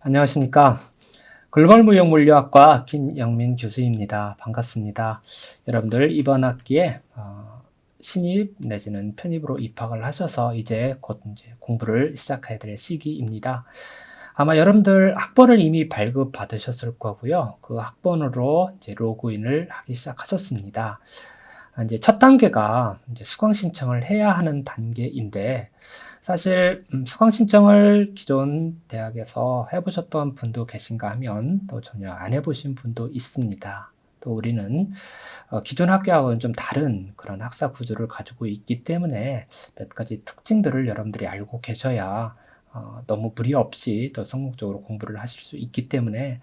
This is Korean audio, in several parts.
안녕하십니까. 글로벌무역물리학과 김영민 교수입니다. 반갑습니다. 여러분들 이번 학기에 신입 내지는 편입으로 입학을 하셔서 이제 곧 공부를 시작해야 될 시기입니다. 아마 여러분들 학번을 이미 발급 받으셨을 거고요. 그 학번으로 이제 로그인을 하기 시작하셨습니다. 이제 첫 단계가 이제 수강 신청을 해야 하는 단계인데, 사실 수강 신청을 기존 대학에서 해보셨던 분도 계신가 하면 또 전혀 안 해보신 분도 있습니다. 또 우리는 기존 학교하고는 좀 다른 그런 학사 구조를 가지고 있기 때문에 몇 가지 특징들을 여러분들이 알고 계셔야 너무 무리 없이 더 성공적으로 공부를 하실 수 있기 때문에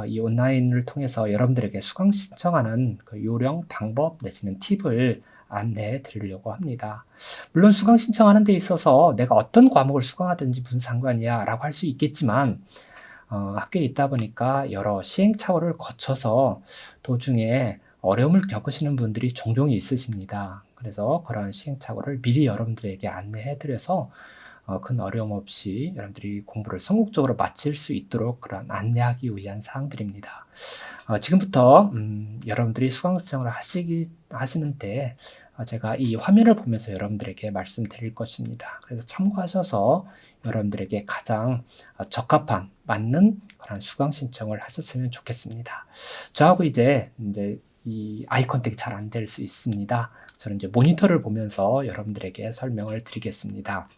이 온라인을 통해서 여러분들에게 수강 신청하는 그 요령, 방법 내지는 팁을 안내해 드리려고 합니다. 물론 수강 신청하는 데 있어서 내가 어떤 과목을 수강하든지 무슨 상관이야 라고 할 수 있겠지만 학교에 있다 보니까 여러 시행착오를 거쳐서 도중에 어려움을 겪으시는 분들이 종종 있으십니다. 그래서 그러한 시행착오를 미리 여러분들에게 안내해 드려서 큰 어려움 없이 여러분들이 공부를 성공적으로 마칠 수 있도록 그런 안내하기 위한 사항들입니다. 지금부터 여러분들이 수강 신청을 하시는데 제가 이 화면을 보면서 여러분들에게 말씀드릴 것입니다. 그래서 참고하셔서 여러분들에게 가장 적합한 맞는 그런 수강 신청을 하셨으면 좋겠습니다. 저하고 이제 이 아이 컨택이 잘 안 될 수 있습니다. 저는 이제 모니터를 보면서 여러분들에게 설명을 드리겠습니다.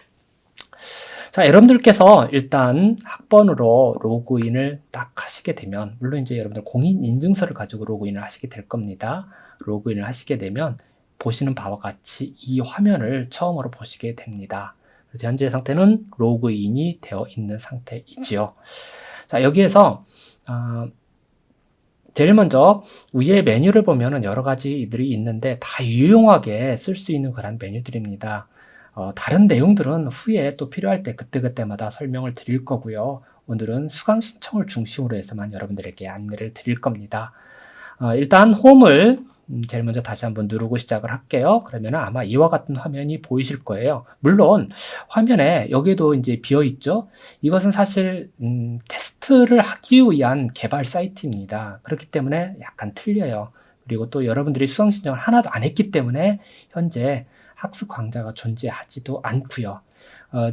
자, 여러분들께서 일단 학번으로 로그인을 딱 하시게 되면, 물론 이제 여러분들 공인인증서를 가지고 로그인을 하시게 될 겁니다. 로그인을 하시게 되면 보시는 바와 같이 이 화면을 처음으로 보시게 됩니다. 그래서 현재 상태는 로그인이 되어 있는 상태이지요. 자, 여기에서 제일 먼저 위에 메뉴를 보면은 여러 가지들이 있는데 다 유용하게 쓸 수 있는 그런 메뉴들입니다. 다른 내용들은 후에 또 필요할 때 그때그때마다 설명을 드릴 거고요. 오늘은 수강 신청을 중심으로 해서만 여러분들에게 안내를 드릴 겁니다. 일단 홈을 제일 먼저 다시 한번 누르고 시작을 할게요. 그러면 아마 이와 같은 화면이 보이실 거예요. 물론 화면에 여기도 이제 비어 있죠. 이것은 사실 테스트를 하기 위한 개발 사이트입니다. 그렇기 때문에 약간 틀려요. 그리고 또 여러분들이 수강 신청을 하나도 안 했기 때문에 현재 학습 강좌가 존재하지도 않고요.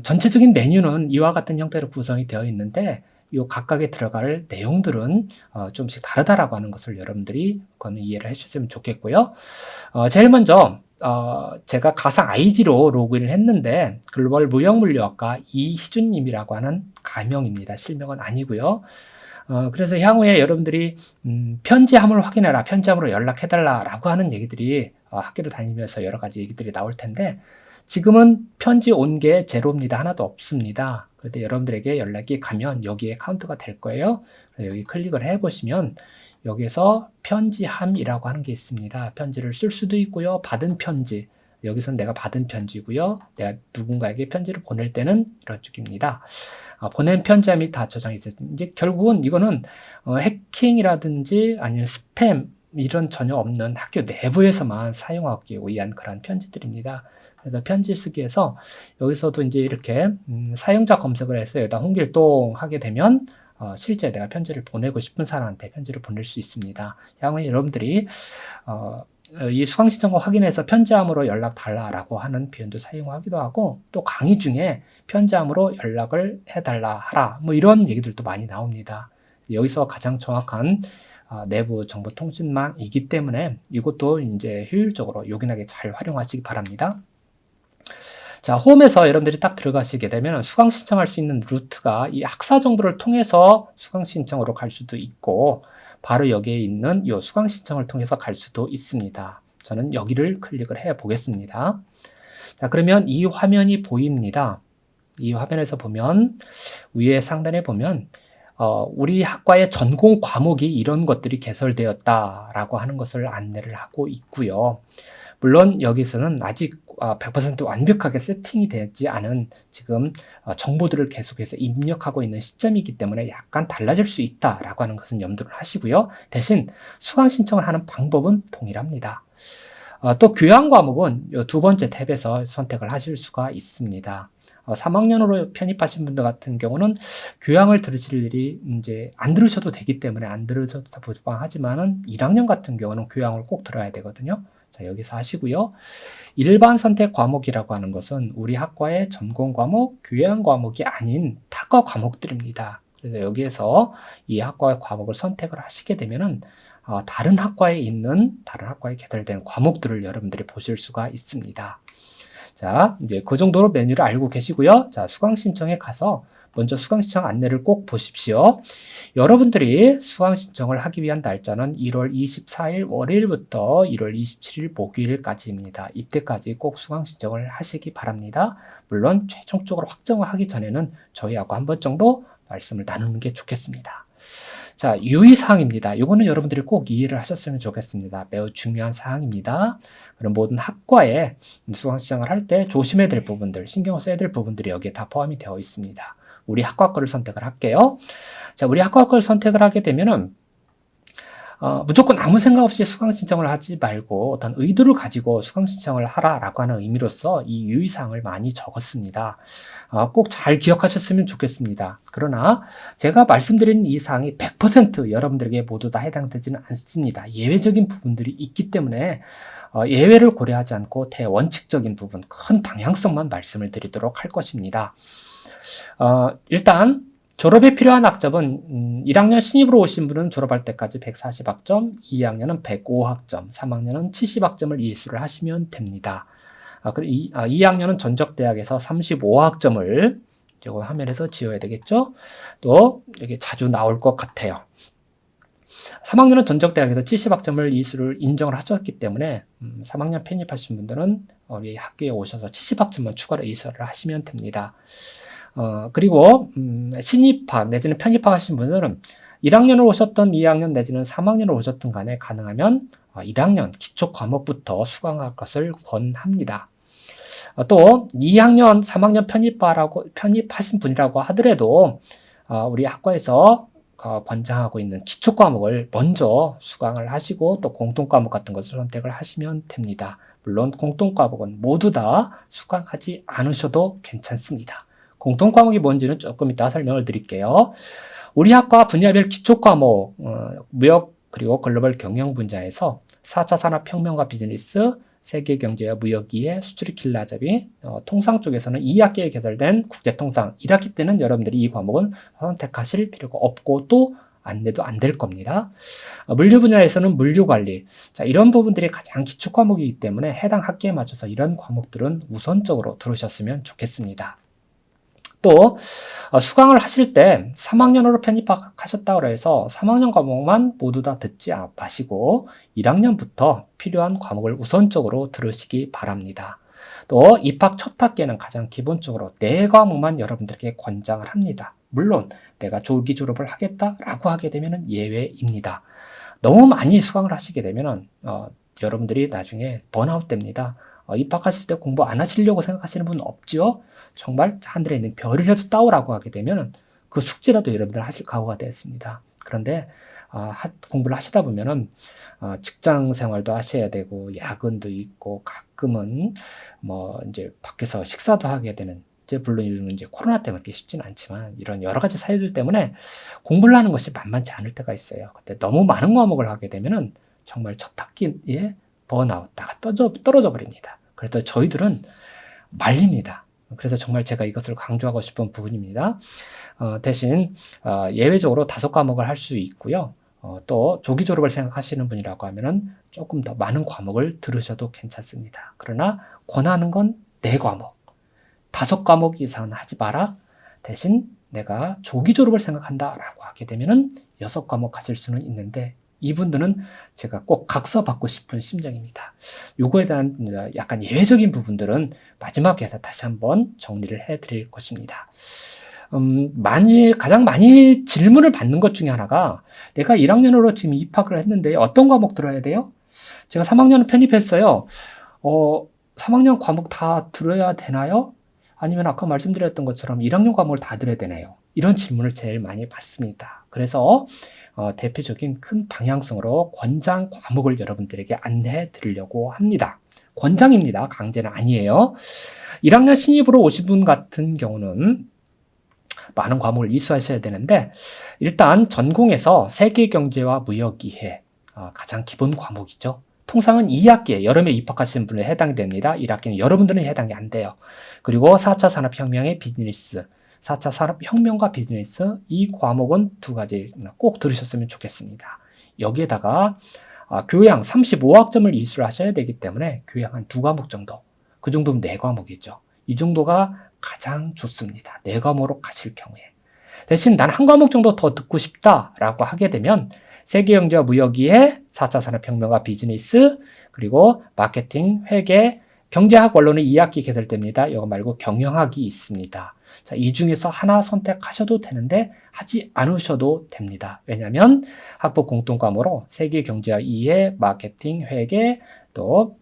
전체적인 메뉴는 이와 같은 형태로 구성이 되어 있는데 이 각각에 들어갈 내용들은 좀씩 다르다라고 하는 것을 여러분들이 이해를 해주시면 좋겠고요. 제일 먼저 제가 가상 아이디로 로그인을 했는데 글로벌 무역물리학과 이희준님이라고 하는 가명입니다. 실명은 아니고요. 그래서 향후에 여러분들이 편지함을 확인해라, 편지함으로 연락해달라 라고 하는 얘기들이 학교를 다니면서 여러 가지 얘기들이 나올 텐데 지금은 편지 온 게 제로입니다. 하나도 없습니다. 그런데 여러분들에게 연락이 가면 여기에 카운트가 될 거예요. 여기 클릭을 해보시면 여기서 편지함이라고 하는 게 있습니다. 편지를 쓸 수도 있고요. 받은 편지. 여기선 내가 받은 편지고요. 내가 누군가에게 편지를 보낼 때는 이런 쪽입니다. 보낸 편지함이 다 저장이 됐죠. 이제 결국은 이거는 해킹이라든지 아니면 스팸 이런 전혀 없는 학교 내부에서만 사용하기 위한 그런 편지들입니다. 그래서 편지 쓰기에서 여기서도 이제 이렇게 사용자 검색을 해서 여기다 홍길동 하게 되면 실제 내가 편지를 보내고 싶은 사람한테 편지를 보낼 수 있습니다. 향후에 여러분들이 이 수강 신청을 확인해서 편지함으로 연락 달라라고 하는 표현도 사용하기도 하고 또 강의 중에 편지함으로 연락을 해달라 하라 뭐 이런 얘기들도 많이 나옵니다. 여기서 가장 정확한 내부 정보통신망이기 때문에 이것도 이제 효율적으로 요긴하게 잘 활용하시기 바랍니다. 자, 홈에서 여러분들이 딱 들어가시게 되면 수강 신청할 수 있는 루트가 이 학사 정보를 통해서 수강 신청으로 갈 수도 있고 바로 여기에 있는 이 수강 신청을 통해서 갈 수도 있습니다. 저는 여기를 클릭을 해 보겠습니다. 자, 그러면 이 화면이 보입니다. 이 화면에서 보면 위에 상단에 보면 우리 학과의 전공 과목이 이런 것들이 개설되었다라고 하는 것을 안내를 하고 있고요. 물론 여기서는 아직 100% 완벽하게 세팅이 되지 않은 지금 정보들을 계속해서 입력하고 있는 시점이기 때문에 약간 달라질 수 있다라고 하는 것은 염두를 하시고요. 대신 수강 신청을 하는 방법은 동일합니다. 또 교양 과목은 두 번째 탭에서 선택을 하실 수가 있습니다. 3학년으로 편입하신 분들 같은 경우는 교양을 들으실 일이 이제 안 들으셔도 되기 때문에 안 들으셔도 무방하지만은 1학년 같은 경우는 교양을 꼭 들어야 되거든요. 자, 여기서 하시고요. 일반 선택 과목이라고 하는 것은 우리 학과의 전공 과목, 교양 과목이 아닌 타과 과목들입니다. 그래서 여기에서 이 학과의 과목을 선택을 하시게 되면은 다른 학과에 개설된 과목들을 여러분들이 보실 수가 있습니다. 자, 이제 그 정도로 메뉴를 알고 계시고요. 자, 수강 신청에 가서 먼저 수강 신청 안내를 꼭 보십시오. 여러분들이 수강 신청을 하기 위한 날짜는 1월 24일 월요일부터 1월 27일 목요일까지입니다. 이때까지 꼭 수강 신청을 하시기 바랍니다. 물론 최종적으로 확정을 하기 전에는 저희하고 한 번 정도 말씀을 나누는 게 좋겠습니다. 자, 유의사항입니다. 이거는 여러분들이 꼭 이해를 하셨으면 좋겠습니다. 매우 중요한 사항입니다. 그럼 모든 학과에 수강 신청을 할 때 조심해야 될 부분들, 신경 써야 될 부분들이 여기에 다 포함이 되어 있습니다. 우리 학과 거를 선택을 할게요. 자, 우리 학과 거를 선택을 하게 되면은 무조건 아무 생각 없이 수강 신청을 하지 말고 어떤 의도를 가지고 수강 신청을 하라라고 하는 의미로서 이 유의사항을 많이 적었습니다. 꼭 잘 기억하셨으면 좋겠습니다. 그러나 제가 말씀드린 이 사항이 100% 여러분들에게 모두 다 해당되지는 않습니다. 예외적인 부분들이 있기 때문에 예외를 고려하지 않고 대원칙적인 부분, 큰 방향성만 말씀을 드리도록 할 것입니다. 일단 졸업에 필요한 학점은 1학년 신입으로 오신 분은 졸업할 때까지 140학점, 2학년은 105학점, 3학년은 70학점을 이수를 하시면 됩니다. 그리고 2학년은 전적대학에서 35학점을 이거 화면에서 지워야 되겠죠? 또 여기 자주 나올 것 같아요. 3학년은 전적대학에서 70학점을 이수를 인정을 하셨기 때문에 3학년 편입하신 분들은 우리 학교에 오셔서 70학점만 추가로 이수를 하시면 됩니다. 그리고 신입학 내지는 편입학 하신 분들은 1학년을 오셨던 2학년 내지는 3학년을 오셨던 간에 가능하면 1학년 기초 과목부터 수강할 것을 권합니다. 또 2학년, 3학년 편입하신 분이라고 하더라도 우리 학과에서 권장하고 있는 기초 과목을 먼저 수강을 하시고 또 공통 과목 같은 것을 선택을 하시면 됩니다. 물론 공통 과목은 모두 다 수강하지 않으셔도 괜찮습니다. 공통 과목이 뭔지는 조금 이따 설명을 드릴게요. 우리 학과 분야별 기초 과목, 무역 그리고 글로벌 경영 분야에서 4차 산업혁명과 비즈니스, 세계경제와 무역 이해, 수출 길라잡이, 통상 쪽에서는 2학기에 개설된 국제통상, 1학기 때는 여러분들이 이 과목은 선택하실 필요가 없고 또 안내도 안 될 겁니다. 물류 분야에서는 물류관리, 자, 이런 부분들이 가장 기초 과목이기 때문에 해당 학기에 맞춰서 이런 과목들은 우선적으로 들으셨으면 좋겠습니다. 또 수강을 하실 때 3학년으로 편입하셨다고 해서 3학년 과목만 모두 다 듣지 마시고 1학년부터 필요한 과목을 우선적으로 들으시기 바랍니다. 또 입학 첫 학기에는 가장 기본적으로 4과목만 여러분들에게 권장을 합니다. 물론 내가 조기 졸업을 하겠다라고 하게 되면 예외입니다. 너무 많이 수강을 하시게 되면 여러분들이 나중에 번아웃 됩니다. 입학하실 때 공부 안 하시려고 생각하시는 분은 없죠. 정말 하늘에 있는 별이라도 따오라고 하게 되면 그 숙제라도 여러분들 하실 각오가 되었습니다. 그런데 공부를 하시다 보면은 직장 생활도 하셔야 되고 야근도 있고 가끔은 뭐 이제 밖에서 식사도 하게 되는, 이제 물론 이제 코로나 때문에 그렇게 쉽지는 않지만 이런 여러 가지 사유들 때문에 공부를 하는 것이 만만치 않을 때가 있어요. 근데 너무 많은 과목을 하게 되면은 정말 첫 학기에 번아웃, 나가 떨어져 버립니다. 그래서 저희들은 말립니다. 그래서 정말 제가 이것을 강조하고 싶은 부분입니다. 대신 예외적으로 5과목을 할 수 있고요. 또 조기 졸업을 생각하시는 분이라고 하면은 조금 더 많은 과목을 들으셔도 괜찮습니다. 그러나 권하는 건 4과목, 5과목 이상은 하지 마라. 대신 내가 조기 졸업을 생각한다라고 하게 되면은 6과목 가질 수는 있는데 이분들은 제가 꼭 각서받고 싶은 심정입니다. 요거에 대한 약간 예외적인 부분들은 마지막에 다시 한번 정리를 해드릴 것입니다. 가장 많이 질문을 받는 것 중에 하나가 내가 1학년으로 지금 입학을 했는데 어떤 과목 들어야 돼요? 제가 3학년을 편입했어요. 3학년 과목 다 들어야 되나요? 아니면 아까 말씀드렸던 것처럼 1학년 과목을 다 들어야 되나요? 이런 질문을 제일 많이 받습니다. 그래서 대표적인 큰 방향성으로 권장 과목을 여러분들에게 안내해 드리려고 합니다. 권장입니다. 강제는 아니에요. 1학년 신입으로 오신 분 같은 경우는 많은 과목을 이수하셔야 되는데 일단 전공에서 세계경제와 무역이해 가장 기본 과목이죠. 통상은 2학기에 여름에 입학하시는 분에 해당이 됩니다. 1학기는 여러분들은 해당이 안 돼요. 그리고 4차 산업혁명의 비즈니스, 4차 산업혁명과 비즈니스 이 과목은 두 가지 꼭 들으셨으면 좋겠습니다. 여기에다가 교양 35학점을 이수를 하셔야 되기 때문에 교양 한 2과목 정도, 그 정도면 4과목이죠. 이 정도가 가장 좋습니다. 4과목으로 가실 경우에. 대신 난 한 과목 정도 더 듣고 싶다라고 하게 되면 세계경제와 무역이해 4차 산업혁명과 비즈니스, 그리고 마케팅, 회계, 경제학 원로는 2학기 개설됩니다. 이거 말고 경영학이 있습니다. 자, 이 중에서 하나 선택하셔도 되는데 하지 않으셔도 됩니다. 왜냐하면 학부 공통과목으로 세계경제와 이해, 마케팅, 회계, 또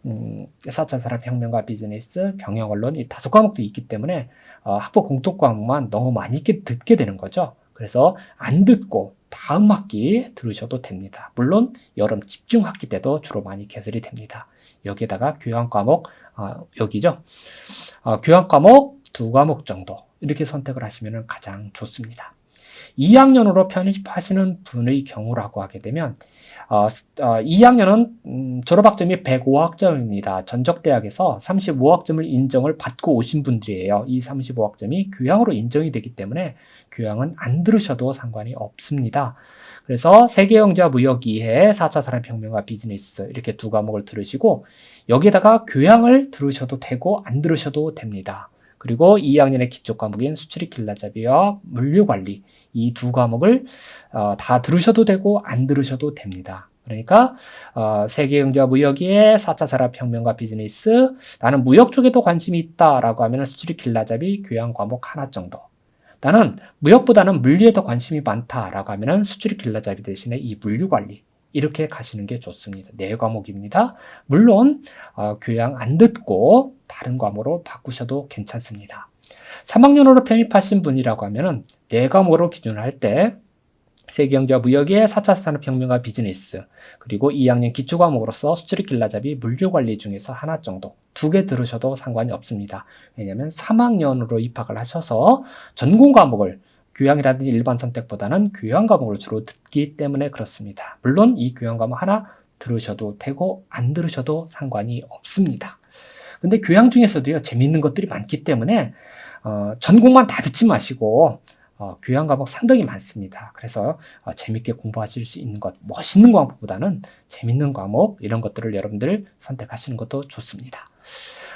4차 산업혁명과 비즈니스, 경영 원론 이 5과목도 있기 때문에 학부 공통과목만 너무 많이 듣게 되는 거죠. 그래서 안 듣고 다음 학기 들으셔도 됩니다. 물론 여름 집중학기 때도 주로 많이 개설이 됩니다. 여기에다가 교양 과목 여기죠. 교양 과목 2과목 정도 이렇게 선택을 하시면 가장 좋습니다. 2학년으로 편입하시는 분의 경우라고 하게 되면 2학년은 졸업학점이 105학점입니다. 전적대학에서 35학점을 인정을 받고 오신 분들이에요. 이 35학점이 교양으로 인정이 되기 때문에 교양은 안 들으셔도 상관이 없습니다. 그래서 세계경제와 무역이해, 4차 산업혁명과 비즈니스 이렇게 2과목을 들으시고 여기에다가 교양을 들으셔도 되고 안 들으셔도 됩니다. 그리고 2학년의 기초과목인 수출입 길라잡이와 물류관리 이 2과목을 다 들으셔도 되고 안 들으셔도 됩니다. 그러니까 세계경제와 무역이해 4차 산업혁명과 비즈니스 나는 무역 쪽에도 관심이 있다라고 하면 수출입 길라잡이 교양 과목 하나 정도 나는 무역보다는 물류에 더 관심이 많다라고 하면 수출입 길라잡이 대신에 이 물류관리 이렇게 가시는 게 좋습니다. 4과목입니다. 물론 교양 안 듣고 다른 과목으로 바꾸셔도 괜찮습니다. 3학년으로 편입하신 분이라고 하면 4과목으로 기준을 할 때 세계경제와 무역의 4차 산업혁명과 비즈니스 그리고 2학년 기초과목으로서 수출입 길라잡이 물류관리 중에서 하나 정도 2개 들으셔도 상관이 없습니다. 왜냐하면 3학년으로 입학을 하셔서 전공 과목을 교양이라든지 일반 선택보다는 교양 과목을 주로 듣기 때문에 그렇습니다. 물론 이 교양 과목 하나 들으셔도 되고 안 들으셔도 상관이 없습니다. 근데 교양 중에서도요 재미있는 것들이 많기 때문에 전공만 다 듣지 마시고 교양 과목 상당히 많습니다. 그래서 재밌게 공부하실 수 있는 것, 멋있는 과목보다는 재밌는 과목 이런 것들을 여러분들 선택하시는 것도 좋습니다.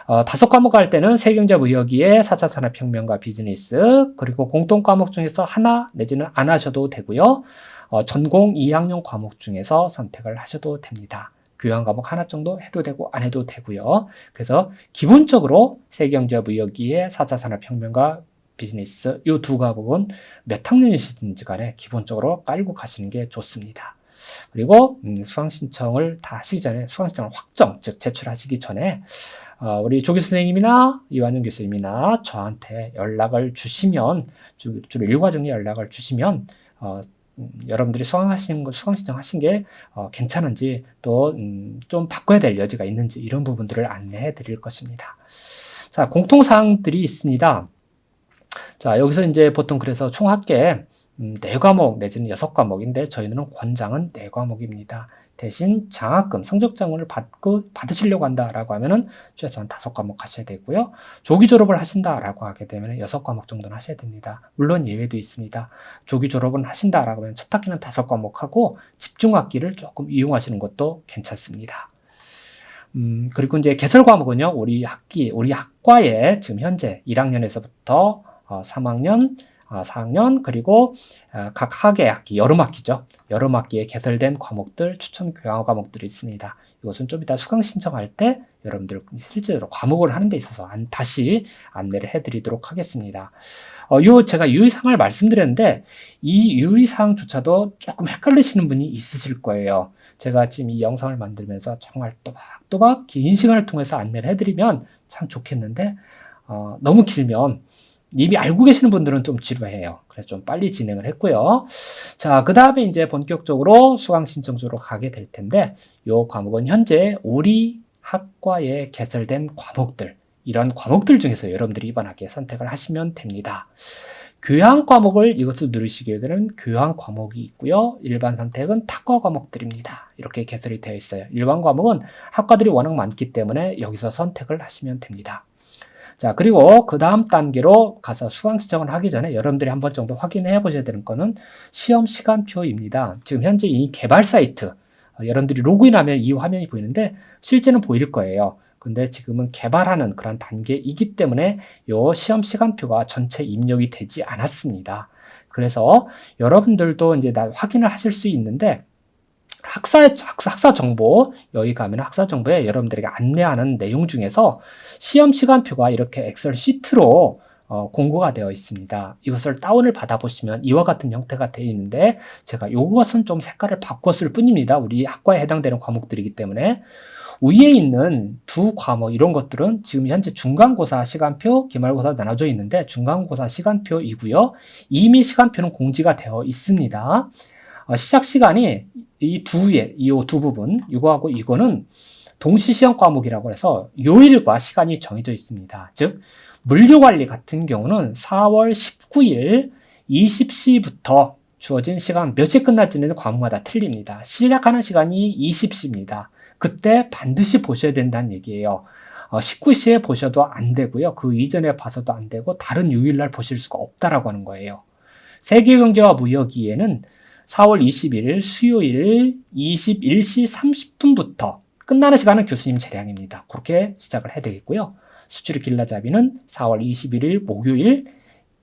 5과목 할 때는 세계경제 무역이해 4차 산업혁명과 비즈니스 그리고 공통과목 중에서 하나 내지는 안 하셔도 되고요. 전공 2학년 과목 중에서 선택을 하셔도 됩니다. 교양 과목 하나 정도 해도 되고 안 해도 되고요. 그래서 기본적으로 세계경제 무역이해 4차 산업혁명과 비즈니스 이 2과목은 몇 학년이시든지 간에 기본적으로 깔고 가시는 게 좋습니다. 그리고 수강신청을 다 하시기 전에 수강신청을 확정, 즉 제출하시기 전에 우리 조교 선생님이나 이완영 교수님이나 저한테 연락을 주시면 주로 일과정에 연락을 주시면 여러분들이 수강신청 하신 게 괜찮은지 또 좀 바꿔야 될 여지가 있는지 이런 부분들을 안내해 드릴 것입니다. 자, 공통사항들이 있습니다. 자, 여기서 이제 보통 그래서 총 합계 4과목 내지는 6과목인데 저희는 권장은 4과목입니다. 대신 장학금, 성적장을 받으시려고 한다라고 하면은 최소한 5과목 하셔야 되고요. 조기 졸업을 하신다라고 하게 되면 6과목 정도는 하셔야 됩니다. 물론 예외도 있습니다. 조기 졸업을 하신다라고 하면 첫 학기는 5과목 하고 집중학기를 조금 이용하시는 것도 괜찮습니다. 그리고 이제 개설 과목은요, 우리 학과에 지금 현재 1학년에서부터 3학년, 4학년, 그리고 각 학의 학기, 여름학기죠. 여름학기에 개설된 과목들, 추천 교양 과목들이 있습니다. 이것은 좀 이따 수강 신청할 때 여러분들 실제로 과목을 하는 데 있어서 다시 안내를 해드리도록 하겠습니다. 제가 유의사항을 말씀드렸는데 이 유의사항조차도 조금 헷갈리시는 분이 있으실 거예요. 제가 지금 이 영상을 만들면서 정말 또박또박 긴 시간을 통해서 안내를 해드리면 참 좋겠는데 너무 길면 이미 알고 계시는 분들은 좀 지루해요. 그래서 좀 빨리 진행을 했고요. 자, 그 다음에 이제 본격적으로 수강 신청조로 가게 될 텐데, 요 과목은 현재 우리 학과에 개설된 과목들, 이런 과목들 중에서 여러분들이 이번 학기에 선택을 하시면 됩니다. 교양 과목을 이것을 누르시게 되는 교양 과목이 있고요. 일반 선택은 특화 과목들입니다. 이렇게 개설이 되어 있어요. 일반 과목은 학과들이 워낙 많기 때문에 여기서 선택을 하시면 됩니다. 자, 그리고 그 다음 단계로 가서 수강 신청을 하기 전에 여러분들이 한 번 정도 확인해 보셔야 되는 거는 시험 시간표입니다. 지금 현재 이 개발 사이트, 여러분들이 로그인하면 이 화면이 보이는데 실제는 보일 거예요. 근데 지금은 개발하는 그런 단계이기 때문에 이 시험 시간표가 전체 입력이 되지 않았습니다. 그래서 여러분들도 이제 확인을 하실 수 있는데 학사 정보, 여기 가면 학사 정보에 여러분들에게 안내하는 내용 중에서 시험 시간표가 이렇게 엑셀 시트로 공고가 되어 있습니다. 이것을 다운을 받아보시면 이와 같은 형태가 되어 있는데 제가 이것은 좀 색깔을 바꿨을 뿐입니다. 우리 학과에 해당되는 과목들이기 때문에 위에 있는 두 과목 이런 것들은 지금 현재 중간고사 시간표, 기말고사 나눠져 있는데 중간고사 시간표이고요. 이미 시간표는 공지가 되어 있습니다. 시작 시간이 이 두 부분, 이거하고 이거는 동시시험 과목이라고 해서 요일과 시간이 정해져 있습니다. 즉 물류관리 같은 경우는 4월 19일 20시부터 주어진 시간 몇 시에 끝날지는 과목마다 틀립니다. 시작하는 시간이 20시입니다. 그때 반드시 보셔야 된다는 얘기예요. 19시에 보셔도 안 되고요. 그 이전에 봐서도 안 되고 다른 요일날 보실 수가 없다라고 하는 거예요. 세계경제와 무역이에는 4월 21일 수요일 21시 30분부터 끝나는 시간은 교수님 재량입니다. 그렇게 시작을 해야 되겠고요. 수출입 길라잡이는 4월 21일 목요일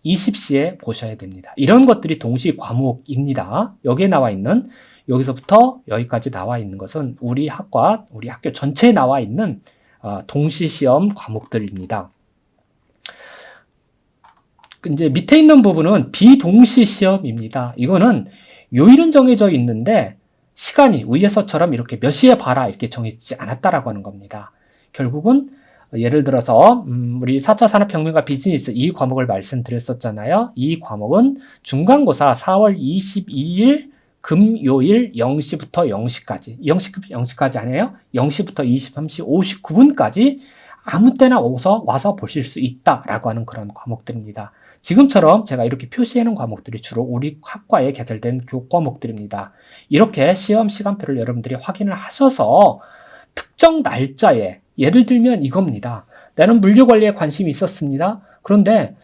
20시에 보셔야 됩니다. 이런 것들이 동시 과목입니다. 여기에 나와 있는 여기서부터 여기까지 나와 있는 것은 우리 학과, 우리 학교 전체에 나와 있는 동시시험 과목들입니다. 이제 밑에 있는 부분은 비동시시험입니다. 이거는 요일은 정해져 있는데 시간이 위에서처럼 이렇게 몇 시에 봐라 이렇게 정해지지 않았다라고 하는 겁니다. 결국은 예를 들어서 우리 4차 산업혁명과 비즈니스 이 과목을 말씀드렸었잖아요. 이 과목은 중간고사 4월 22일 금요일 0시부터 0시까지 0시까지 아니에요? 0시부터 23시 59분까지 아무 때나 와서 보실 수 있다라고 하는 그런 과목들입니다. 지금처럼 제가 이렇게 표시해놓은 과목들이 주로 우리 학과에 개설된 교과목들입니다. 이렇게 시험 시간표를 여러분들이 확인을 하셔서 특정 날짜에 예를 들면 이겁니다. 나는 물류관리에 관심이 있었습니다. 그런데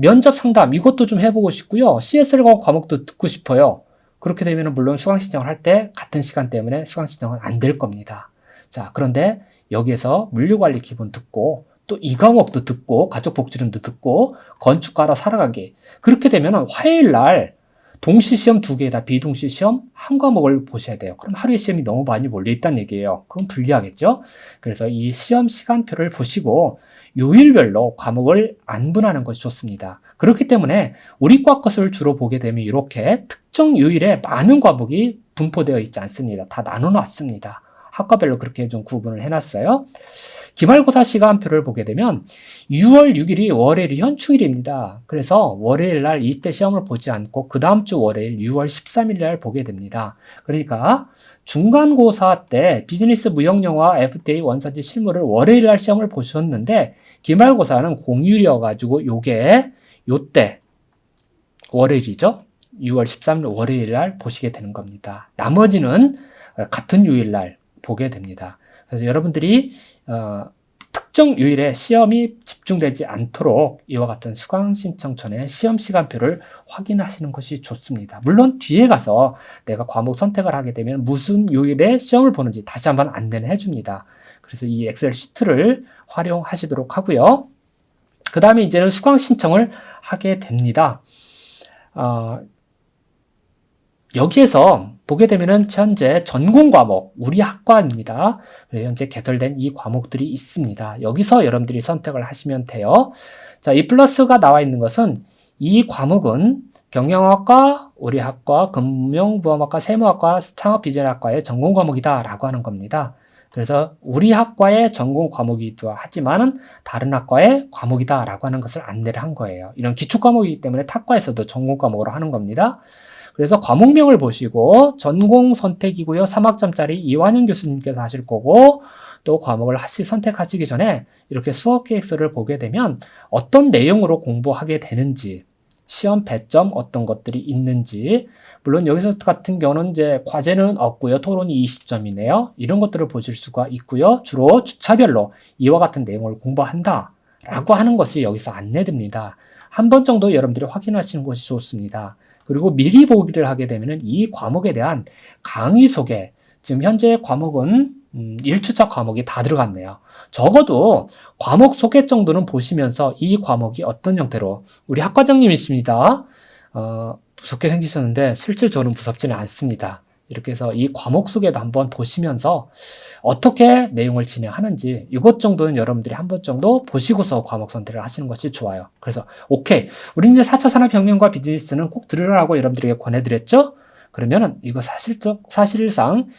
면접 상담 이것도 좀 해보고 싶고요. CSR 과목도 듣고 싶어요. 그렇게 되면 물론 수강 신청을 할 때 같은 시간 때문에 수강 신청은 안 될 겁니다. 자, 그런데 여기에서 물류관리 기본 듣고 또 이 과목도 듣고 가족복지론도 듣고 건축가로 살아가기 그렇게 되면 화요일 날 동시시험 2개에다 비동시시험 한 과목을 보셔야 돼요. 그럼 하루에 시험이 너무 많이 몰려있다는 얘기예요. 그건 불리하겠죠? 그래서 이 시험 시간표를 보시고 요일별로 과목을 안분하는 것이 좋습니다. 그렇기 때문에 우리 과 것을 주로 보게 되면 이렇게 특정 요일에 많은 과목이 분포되어 있지 않습니다. 다 나눠놨습니다. 학과별로 그렇게 좀 구분을 해놨어요. 기말고사 시간표를 보게 되면 6월 6일이 월요일이 현충일입니다. 그래서 월요일 날 이때 시험을 보지 않고 그 다음 주 월요일 6월 13일 날 보게 됩니다. 그러니까 중간고사 때 비즈니스 무역영어 FTA 원서지 실무를 월요일 날 시험을 보셨는데 기말고사는 공휴일이어가지고 요때 월요일이죠. 6월 13일 월요일 날 보시게 되는 겁니다. 나머지는 같은 요일 날 보게 됩니다. 그래서 여러분들이 특정 요일에 시험이 집중되지 않도록 이와 같은 수강 신청 전에 시험 시간표를 확인하시는 것이 좋습니다. 물론 뒤에 가서 내가 과목 선택을 하게 되면 무슨 요일에 시험을 보는지 다시 한번 안내를 해줍니다. 그래서 이 엑셀 시트를 활용하시도록 하고요. 그 다음에 이제는 수강 신청을 하게 됩니다. 여기에서 보게 되면은 현재 전공 과목, 우리 학과입니다. 현재 개설된 이 과목들이 있습니다. 여기서 여러분들이 선택을 하시면 돼요. 자, 이 플러스가 나와 있는 것은 이 과목은 경영학과, 우리 학과, 금융부업학과, 세무학과, 창업비전학과의 전공 과목이다라고 하는 겁니다. 그래서 우리 학과의 전공 과목이기도 하지만은 다른 학과의 과목이다라고 하는 것을 안내를 한 거예요. 이런 기초 과목이기 때문에 타과에서도 전공 과목으로 하는 겁니다. 그래서 과목명을 보시고 전공 선택이고요. 3학점짜리 이완영 교수님께서 하실 거고 또 과목을 선택하시기 전에 이렇게 수업 계획서를 보게 되면 어떤 내용으로 공부하게 되는지 시험 배점 어떤 것들이 있는지 물론 여기서 같은 경우는 이제 과제는 없고요. 토론이 20점이네요. 이런 것들을 보실 수가 있고요. 주로 주차별로 이와 같은 내용을 공부한다 라고 하는 것이 여기서 안내됩니다. 한 번 정도 여러분들이 확인하시는 것이 좋습니다. 그리고 미리 보기를 하게 되면 이 과목에 대한 강의 소개, 지금 현재 과목은 1주차 과목이 다 들어갔네요. 적어도 과목 소개 정도는 보시면서 이 과목이 어떤 형태로 우리 학과장님이십니다. 무섭게 생기셨는데 실질적으로 무섭지는 않습니다. 이렇게 해서 이 과목 소개도 한번 보시면서 어떻게 내용을 진행하는지 이것 정도는 여러분들이 한 번 정도 보시고서 과목 선택을 하시는 것이 좋아요. 그래서 오케이, 우리 이제 4차 산업혁명과 비즈니스는 꼭 들으라고 여러분들에게 권해드렸죠? 그러면은 이거 사실상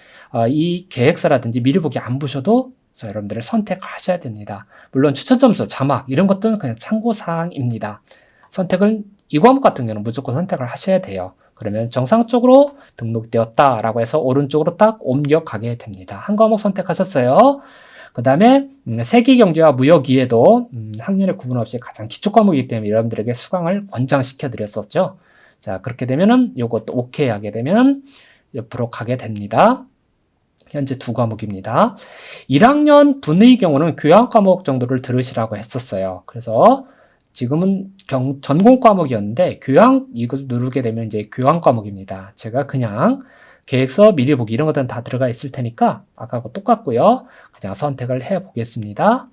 이 계획서라든지 미리 보기 안 보셔도 여러분들을 선택하셔야 됩니다. 물론 추천 점수, 자막 이런 것들은 그냥 참고 사항입니다. 선택은 이 과목 같은 경우는 무조건 선택을 하셔야 돼요. 그러면 정상적으로 등록되었다라고 해서 오른쪽으로 딱 옮겨가게 됩니다. 한 과목 선택하셨어요. 그 다음에 세계경제와 무역이해도 학년에 구분 없이 가장 기초 과목이기 때문에 여러분들에게 수강을 권장시켜 드렸었죠. 자, 그렇게 되면은 요것도 오케이 하게 되면 옆으로 가게 됩니다. 현재 두 과목입니다. 1학년 분의 경우는 교양 과목 정도를 들으시라고 했었어요. 그래서 지금은 전공 과목이었는데 교양 이것을 누르게 되면 이제 교양 과목입니다. 제가 그냥 계획서 미리 보기 이런 것들은 다 들어가 있을 테니까 아까하고 똑같고요. 그냥 선택을 해 보겠습니다.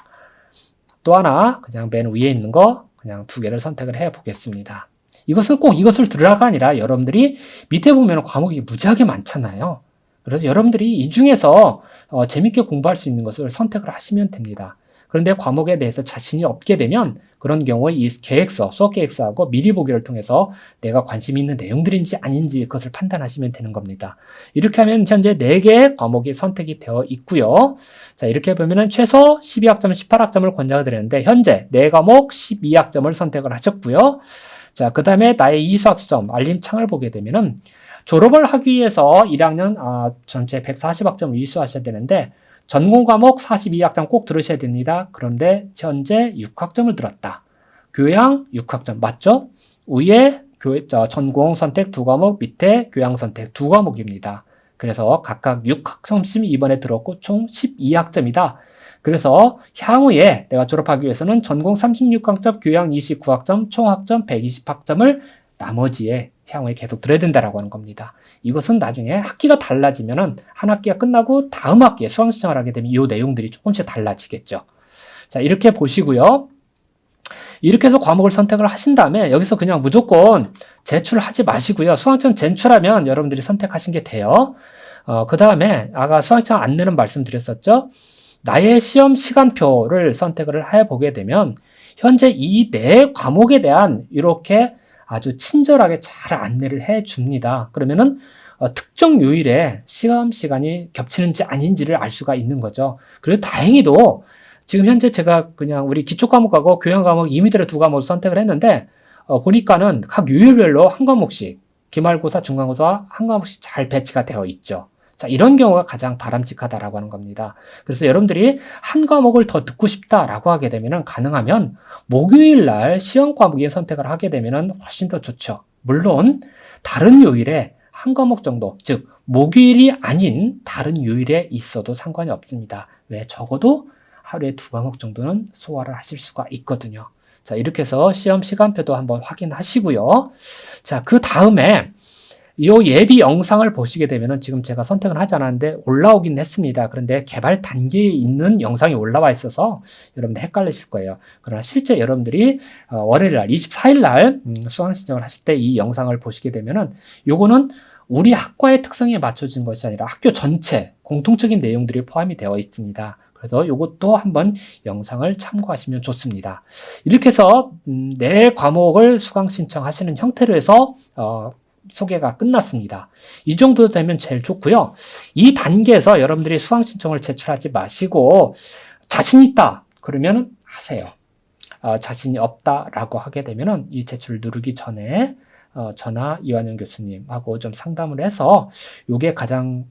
또 하나 그냥 맨 위에 있는 거 그냥 두 개를 선택을 해 보겠습니다. 이것은 꼭 이것을 들으라가 아니라 여러분들이 밑에 보면 과목이 무지하게 많잖아요. 그래서 여러분들이 이 중에서 재밌게 공부할 수 있는 것을 선택을 하시면 됩니다. 그런데 과목에 대해서 자신이 없게 되면 그런 경우에 이 계획서, 수업 계획서하고 미리 보기를 통해서 내가 관심이 있는 내용들인지 아닌지 그것을 판단하시면 되는 겁니다. 이렇게 하면 현재 4개의 과목이 선택이 되어 있고요. 자, 이렇게 보면은 최소 12학점, 18학점을 권장을 드리는데 현재 4과목 12학점을 선택을 하셨고요. 자, 그 다음에 나의 이수학 시점 알림창을 보게 되면은 졸업을 하기 위해서 1학년 전체 140학점 이수하셔야 되는데 전공 과목 42학점 꼭 들으셔야 됩니다. 그런데 현재 6학점을 들었다. 교양 6학점 맞죠? 위에 전공 선택 2과목, 밑에 교양 선택 2과목입니다. 그래서 각각 6학점씩 이번에 들었고 총 12학점이다. 그래서 향후에 내가 졸업하기 위해서는 전공 36학점, 교양 29학점, 총 학점 120학점을 나머지에 향후에 계속 들어야 된다라고 하는 겁니다. 이것은 나중에 학기가 달라지면은 한 학기가 끝나고 다음 학기에 수강 신청을 하게 되면 이 내용들이 조금씩 달라지겠죠. 자, 이렇게 보시고요. 이렇게 해서 과목을 선택을 하신 다음에 여기서 그냥 무조건 제출하지 마시고요. 수강청 제출하면 여러분들이 선택하신 게 돼요. 그 다음에 아까 수강청 안내는 말씀드렸었죠. 나의 시험 시간표를 선택을 해보게 되면 현재 이 4과목에 대한 이렇게 아주 친절하게 잘 안내를 해 줍니다. 그러면은 특정 요일에 시험 시간이 겹치는지 아닌지를 알 수가 있는 거죠. 그리고 다행히도 지금 현재 제가 그냥 우리 기초 과목하고 교양 과목 임의대로 2과목을 선택을 했는데 보니까는 각 요일별로 한 과목씩 기말고사, 중간고사 한 과목씩 잘 배치가 되어 있죠. 자, 이런 경우가 가장 바람직하다라고 하는 겁니다. 그래서 여러분들이 한 과목을 더 듣고 싶다라고 하게 되면은 가능하면 목요일 날 시험 과목에 선택을 하게 되면은 훨씬 더 좋죠. 물론 다른 요일에 한 과목 정도, 즉 목요일이 아닌 다른 요일에 있어도 상관이 없습니다. 왜? 적어도 하루에 2과목 정도는 소화를 하실 수가 있거든요. 자, 이렇게 해서 시험 시간표도 한번 확인하시고요. 자, 그 다음에 이 예비 영상을 보시게 되면은 지금 제가 선택을 하지 않았는데 올라오긴 했습니다. 그런데 개발 단계에 있는 영상이 올라와 있어서 여러분들 헷갈리실 거예요. 그러나 실제 여러분들이 월요일 날 24일 날 수강 신청을 하실 때 이 영상을 보시게 되면은 요거는 우리 학과의 특성에 맞춰진 것이 아니라 학교 전체 공통적인 내용들이 포함이 되어 있습니다. 그래서 이것도 한번 영상을 참고하시면 좋습니다. 이렇게 해서 4과목을 수강 신청하시는 형태로 해서 소개가 끝났습니다. 이 정도 되면 제일 좋고요. 이 단계에서 여러분들이 수강 신청을 제출하지 마시고 자신 있다 그러면 하세요. 자신이 없다라고 하게 되면은 이 제출 누르기 전에 저나 이완영 교수님하고 좀 상담을 해서 요게 가장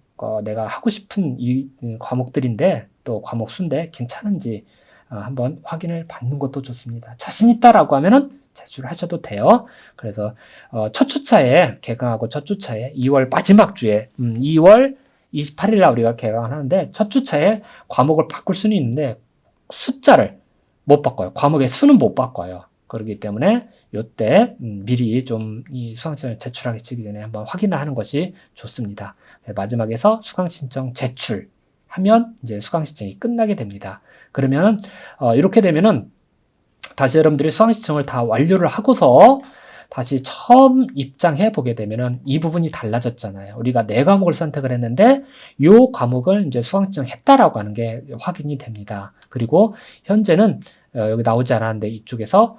내가 하고 싶은 이 과목들인데 또 과목 수인데 괜찮은지 한번 확인을 받는 것도 좋습니다. 자신 있다라고 하면은 제출을 하셔도 돼요. 그래서 첫 주차에 개강하고 첫 주차에 2월 마지막 주에 2월 28일 날 우리가 개강을 하는데 첫 주차에 과목을 바꿀 수는 있는데 숫자를 못 바꿔요. 과목의 수는 못 바꿔요. 그렇기 때문에 요때 미리 좀 이 수강신청을 제출하기 전에 한번 확인을 하는 것이 좋습니다. 마지막에서 수강신청 제출하면 이제 수강신청이 끝나게 됩니다. 그러면 이렇게 되면은 다시 여러분들이 수강신청을 다 완료를 하고서 다시 처음 입장해 보게 되면은 이 부분이 달라졌잖아요. 우리가 4과목을 선택을 했는데 요 과목을 이제 수강신청 했다라고 하는 게 확인이 됩니다. 그리고 현재는 여기 나오지 않았는데 이쪽에서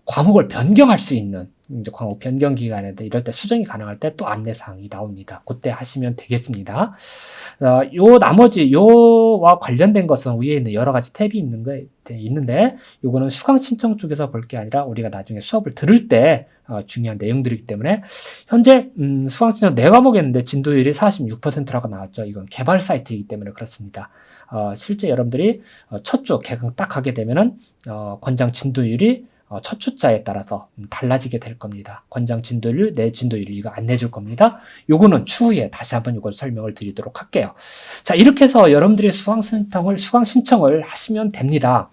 과목을 변경할 수 있는 이제 과목 변경 기간인데 이럴 때 수정이 가능할 때 또 안내사항이 나옵니다. 그때 하시면 되겠습니다. 요 나머지 요와 관련된 것은 위에 있는 여러 가지 탭이 있는데 요거는 수강 신청 쪽에서 볼 게 아니라 우리가 나중에 수업을 들을 때 중요한 내용들이기 때문에 현재 수강 신청 4과목이었는데 진도율이 46%라고 나왔죠. 이건 개발 사이트이기 때문에 그렇습니다. 실제 여러분들이 첫 주 개강 딱 하게 되면은 권장 진도율이 첫 주자에 따라서 달라지게 될 겁니다. 권장 진도율, 내 진도율 이거 안 내줄 겁니다. 요거는 추후에 다시 한번 이걸 설명을 드리도록 할게요. 자, 이렇게 해서 여러분들이 수강 신청을 하시면 됩니다.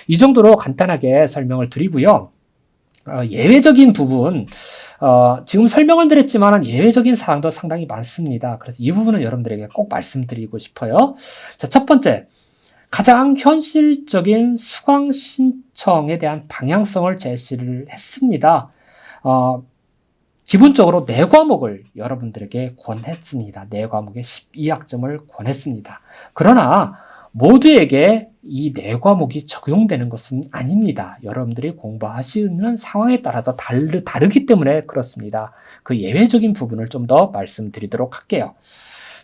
이 정도로 간단하게 설명을 드리고요. 예외적인 부분, 지금 설명을 드렸지만 예외적인 사항도 상당히 많습니다. 그래서 이 부분은 여러분들에게 꼭 말씀드리고 싶어요. 자, 첫 번째. 가장 현실적인 수강 신청에 대한 방향성을 제시를 했습니다. 기본적으로 4과목을 여러분들에게 권했습니다. 4과목에 12학점을 권했습니다. 그러나 모두에게 이 4과목이 적용되는 것은 아닙니다. 여러분들이 공부하시는 상황에 따라서 다르기 때문에 그렇습니다. 그 예외적인 부분을 좀 더 말씀드리도록 할게요.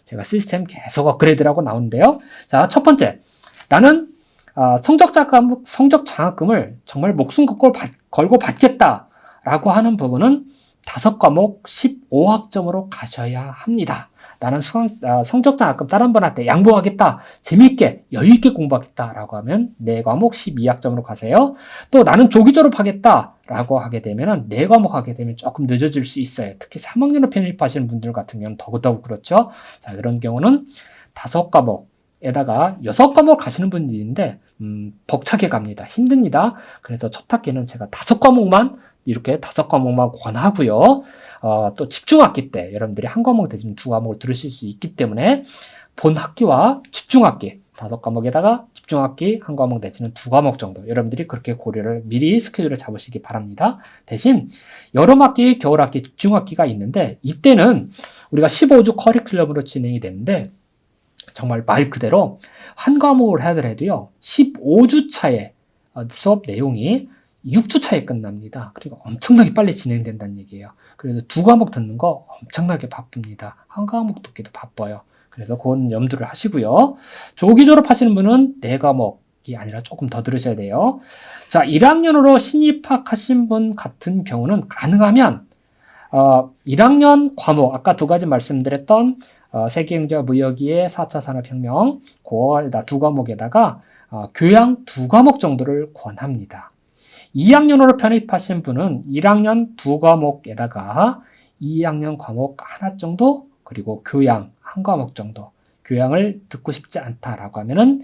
제가 시스템 계속 업그레이드라고 나오는데요. 자, 첫 번째. 나는 성적 장학금을 정말 목숨 걸고 받겠다라고 하는 부분은 5과목 15학점으로 가셔야 합니다. 나는 성적 장학금 다른 분한테 양보하겠다, 재미있게 여유있게 공부하겠다라고 하면 4과목 12학점으로 가세요. 또 나는 조기 졸업하겠다라고 하게 되면 4과목 하게 되면 조금 늦어질 수 있어요. 특히 3학년을 편입하시는 분들 같은 경우는 더더욱 그렇죠. 자, 그런 경우는 5과목 에다가 6과목 가시는 분들인데 벅차게 갑니다. 힘듭니다. 그래서 첫 학기는 제가 5과목만 이렇게 5과목만 권하고요. 또 집중학기 때 여러분들이 한 과목 대신 2과목을 들으실 수 있기 때문에 본 학기와 집중학기 5과목에다가 집중학기 한 과목 내지는 2과목 정도 여러분들이 그렇게 고려를 미리 스케줄을 잡으시기 바랍니다. 대신 여름학기, 겨울학기, 집중학기가 있는데 이때는 우리가 15주 커리큘럼으로 진행이 되는데 정말 말 그대로 한 과목을 하더라도요 15주 차에 수업 내용이 6주 차에 끝납니다. 그리고 엄청나게 빨리 진행된다는 얘기예요. 그래서 2과목 듣는 거 엄청나게 바쁩니다. 한 과목 듣기도 바빠요. 그래서 그건 염두를 하시고요. 조기 졸업하시는 분은 4과목이 아니라 조금 더 들으셔야 돼요. 자, 1학년으로 신입학하신 분 같은 경우는 가능하면 1학년 과목 아까 2가지 말씀드렸던 세계경제와 무역의 4차 산업혁명 그거에다 2과목에다가 교양 2과목 정도를 권합니다. 2학년으로 편입하신 분은 1학년 2과목에다가 2학년 과목 하나 정도 그리고 교양 1과목 정도 교양을 듣고 싶지 않다라고 하면은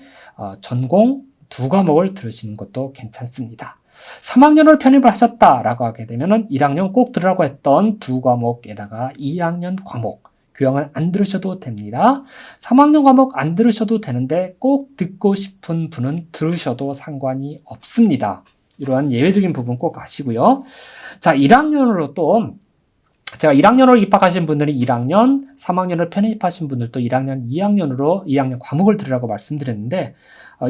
전공 2과목을 들으시는 것도 괜찮습니다. 3학년을 편입을 하셨다라고 하게 되면은 1학년 꼭 들으라고 했던 2과목에다가 2학년 과목 교양을 안 들으셔도 됩니다. 3학년 과목 안 들으셔도 되는데 꼭 듣고 싶은 분은 들으셔도 상관이 없습니다. 이러한 예외적인 부분 꼭 아시고요. 자, 1학년으로 또 제가 1학년으로 입학하신 분들은 1학년, 3학년을 편입하신 분들도 1학년, 2학년 과목을 들으라고 말씀드렸는데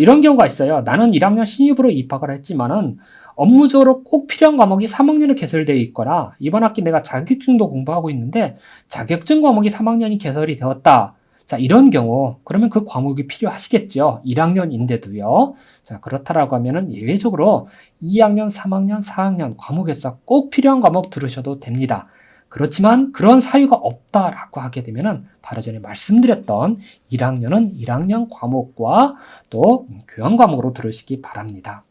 이런 경우가 있어요. 나는 1학년 신입으로 입학을 했지만은 업무적으로 꼭 필요한 과목이 3학년에 개설되어 있거나 이번 학기 내가 자격증도 공부하고 있는데 자격증 과목이 3학년이 개설이 되었다. 자, 이런 경우 그러면 그 과목이 필요하시겠죠. 1학년인데도요. 자, 그렇다라고 하면은 예외적으로 2학년, 3학년, 4학년 과목에서 꼭 필요한 과목 들으셔도 됩니다. 그렇지만 그런 사유가 없다라고 하게 되면은 바로 전에 말씀드렸던 1학년은 1학년 과목과 또 교양 과목으로 들으시기 바랍니다.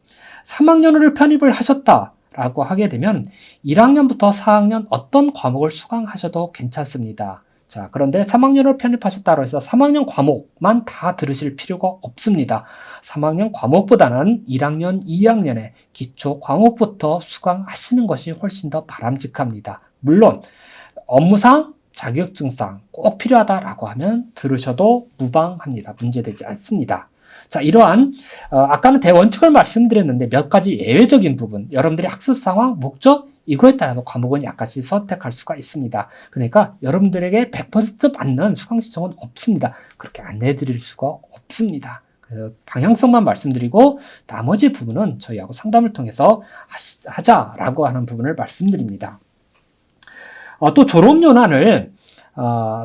3학년으로 편입을 하셨다라고 하게 되면 1학년부터 4학년 어떤 과목을 수강하셔도 괜찮습니다. 자, 그런데 3학년을 편입하셨다고 해서 3학년 과목만 다 들으실 필요가 없습니다. 3학년 과목보다는 1학년, 2학년의 기초 과목부터 수강하시는 것이 훨씬 더 바람직합니다. 물론 업무상, 자격증상 꼭 필요하다라고 하면 들으셔도 무방합니다. 문제되지 않습니다. 자, 이러한 아까는 대원칙을 말씀드렸는데 몇 가지 예외적인 부분, 여러분들의 학습 상황, 목적 이거에 따라서 과목은 약간씩 선택할 수가 있습니다. 그러니까 여러분들에게 100% 맞는 수강 신청은 없습니다. 그렇게 안내해 드릴 수가 없습니다. 그래서 방향성만 말씀드리고 나머지 부분은 저희하고 상담을 통해서 하자라고 하는 부분을 말씀드립니다. 또 졸업연한을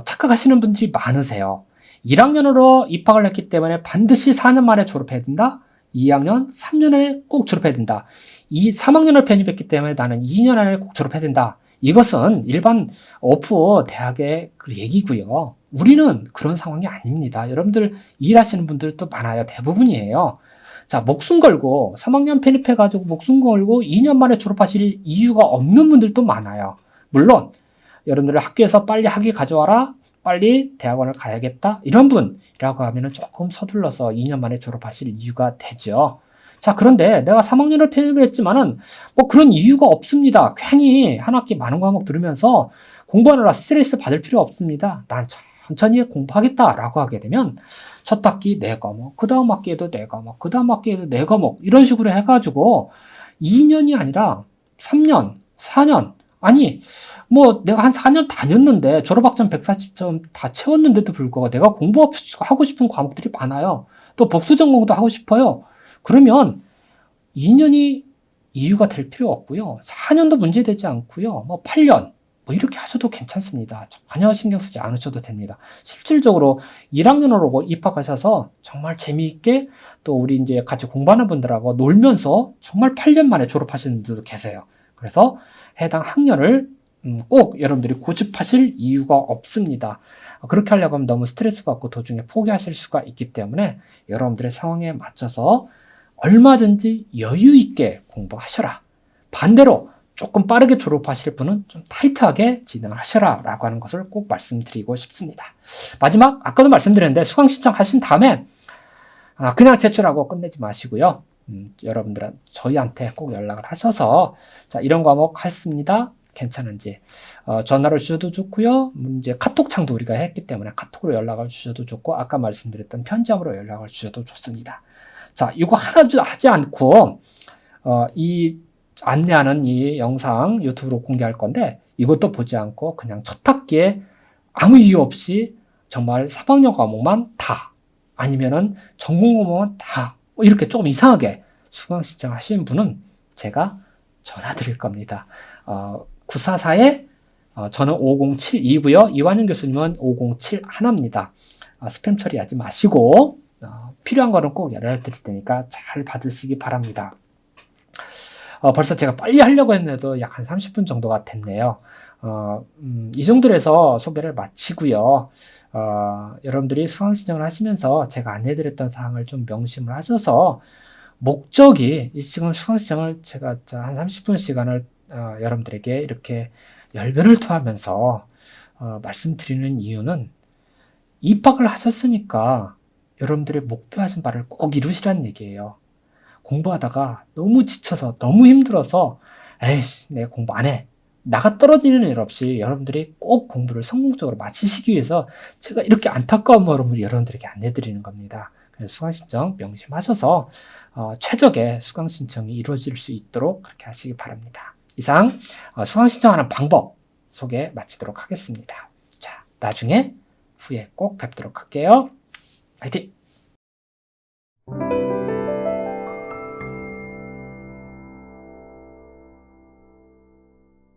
착각하시는 분들이 많으세요. 1학년으로 입학을 했기 때문에 반드시 4년 만에 졸업해야 된다. 2학년 3년에 꼭 졸업해야 된다. 3학년을 편입했기 때문에 나는 2년 안에 꼭 졸업해야 된다. 이것은 일반 오프 대학의 그 얘기고요. 우리는 그런 상황이 아닙니다. 여러분들 일하시는 분들도 많아요. 대부분이에요. 자, 목숨 걸고 3학년 편입해가지고 목숨 걸고 2년 만에 졸업하실 이유가 없는 분들도 많아요. 물론 여러분들 학교에서 빨리 학위 가져와라. 빨리 대학원을 가야겠다. 이런 분이라고 하면 조금 서둘러서 2년 만에 졸업하실 이유가 되죠. 자, 그런데 내가 3학년을 편입했지만은 뭐 그런 이유가 없습니다. 괜히 한 학기 많은 과목 들으면서 공부하느라 스트레스 받을 필요 없습니다. 난 천천히 공부하겠다라고 하게 되면 첫 학기 4과목, 그 다음 학기에도 4과목, 그 다음 학기에도 4과목 이런 식으로 해가지고 2년이 아니라 3년, 4년 아니 뭐 내가 한 4년 다녔는데 졸업학점 140점 다 채웠는데도 불구하고 내가 공부하고 싶은 과목들이 많아요. 또 복수 전공도 하고 싶어요. 그러면 2년이 이유가 될 필요 없고요. 4년도 문제되지 않고요. 뭐 8년 뭐 이렇게 하셔도 괜찮습니다. 전혀 신경 쓰지 않으셔도 됩니다. 실질적으로 1학년으로 입학하셔서 정말 재미있게 또 우리 이제 같이 공부하는 분들하고 놀면서 정말 8년 만에 졸업하시는 분들도 계세요. 그래서 해당 학년을 꼭 여러분들이 고집하실 이유가 없습니다. 그렇게 하려고 하면 너무 스트레스 받고 도중에 포기하실 수가 있기 때문에 여러분들의 상황에 맞춰서 얼마든지 여유 있게 공부하셔라. 반대로 조금 빠르게 졸업하실 분은 좀 타이트하게 진행을 하셔라 라고 하는 것을 꼭 말씀드리고 싶습니다. 마지막 아까도 말씀드렸는데 수강 신청하신 다음에 그냥 제출하고 끝내지 마시고요. 여러분들은 저희한테 꼭 연락을 하셔서 자, 이런 과목 했습니다. 괜찮은지 전화를 주셔도 좋고요. 이제 카톡창도 우리가 했기 때문에 카톡으로 연락을 주셔도 좋고 아까 말씀드렸던 편지함으로 연락을 주셔도 좋습니다. 자, 이거 하나도 하지 않고 이 안내하는 이 영상 유튜브로 공개할 건데 이것도 보지 않고 그냥 첫 학기에 아무 이유 없이 정말 3학년 과목만 다 아니면은 전공 과목만 다 이렇게 조금 이상하게 수강 신청하신 분은 제가 전화 드릴 겁니다. 944에 저는 507이고요. 이완영 교수님은 507 하나입니다. 스팸 처리하지 마시고 필요한 거는 꼭 연락을 드릴 테니까 잘 받으시기 바랍니다. 벌써 제가 빨리 하려고 했는데도 약 한 30분 정도가 됐네요. 이 정도로 해서 소개를 마치고요. 여러분들이 수강 신청을 하시면서 제가 안내드렸던 사항을 좀 명심을 하셔서 목적이 지금 수강 신청을 제가 한 30분 시간을 여러분들에게 이렇게 열변을 토하면서 말씀드리는 이유는 입학을 하셨으니까 여러분들의 목표하신 바를 꼭 이루시라는 얘기예요. 공부하다가 너무 지쳐서 너무 힘들어서 에이씨 내가 공부 안 해. 나가 떨어지는 일 없이 여러분들이 꼭 공부를 성공적으로 마치시기 위해서 제가 이렇게 안타까운 마음을 여러분들에게 안내드리는 겁니다. 그래서 수강 신청 명심하셔서 최적의 수강 신청이 이루어질 수 있도록 그렇게 하시기 바랍니다. 이상 수강 신청하는 방법 소개 마치도록 하겠습니다. 자, 나중에 후에 꼭 뵙도록 할게요. 화이팅!